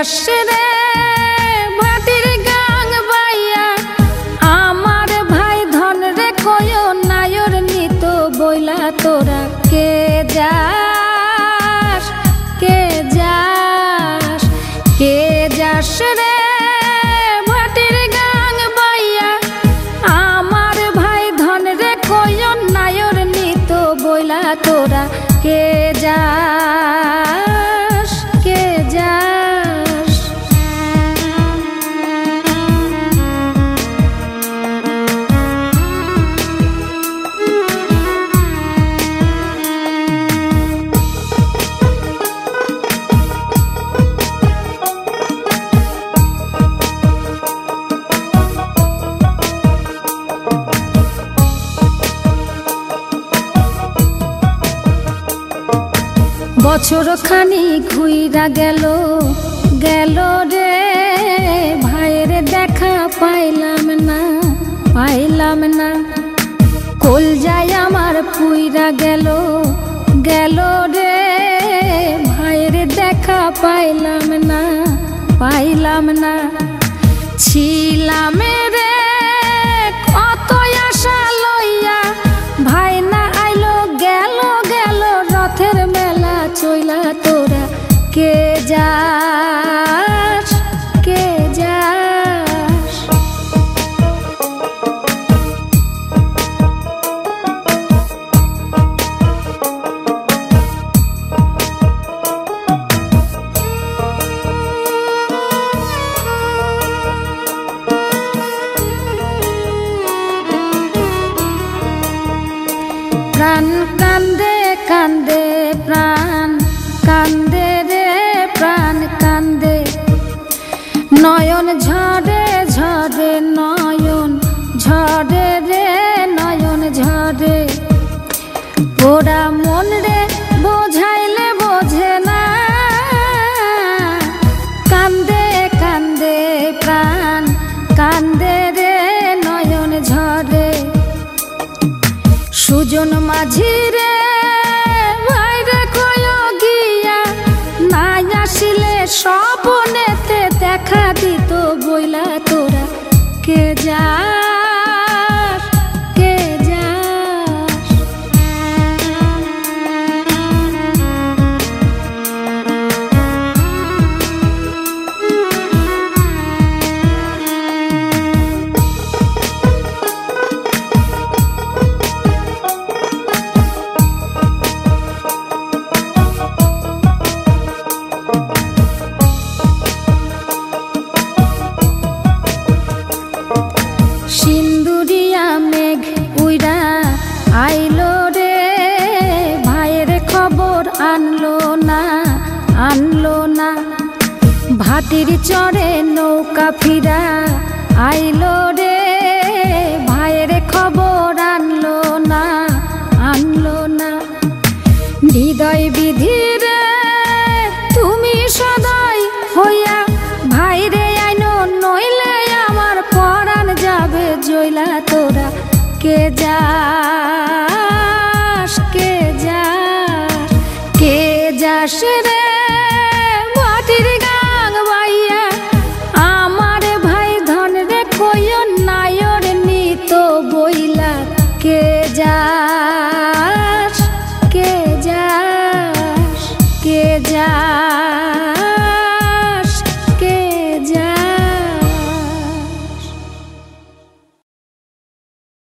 যাস রে ভাটির গাং বাইয়া আমার ভাই ধন রে কয়ো নায়র নিত বইলা তোরা কে যাস কে যাস কে যাস রে ভাটির গাং বাইয়া আমার ভাই ধন রে কয়ো নায়র নিত বইলা তোরা কে যাস কে যাস। বছর খানি ঘুইরা গেল গেল রে ভাইয়ের দেখা পাইলাম না কল যায় আমার পুইরা গেল গেল রে ভাইয়ের দেখা পাইলাম না ছিলাম রে কত আশা লইয়া ভাই না আইলো গেল গেল রথের মেলা চইলা তোরা কে যাস কে যাস। প্রাণ কান্দে কান্দে প্রাণ কান্দে রে প্রাণ কান্দে নয়ন ঝরে ঝরে নয়ন ঝরে রে নয়ন ঝরে ওরা মন রে বোঝাইলে বোঝে না কান্দে কান্দে প্রাণ কান্দে রে নয়ন ঝরে সুজন মাঝি রে ভাই রে কয় গিয়া নাই আসিলে স্বপ্নেতে দেখা দিত বইলা তোরা কে যাস কে যাস। সিন্দুরিয়া মেঘ উইরা আইলো রে ভাইয়ের খবর আনলো না ভাটির চরে নৌকা ফিরা আইলো রে ভাইয়ের খবর আনলো না হৃদয় বিধি রে তুমি সদয় হইয়া ভাইরে আইনো নইলে আমার পরাণ যাবে জইলা তোরা কে যাস কে যাস কে যাস রে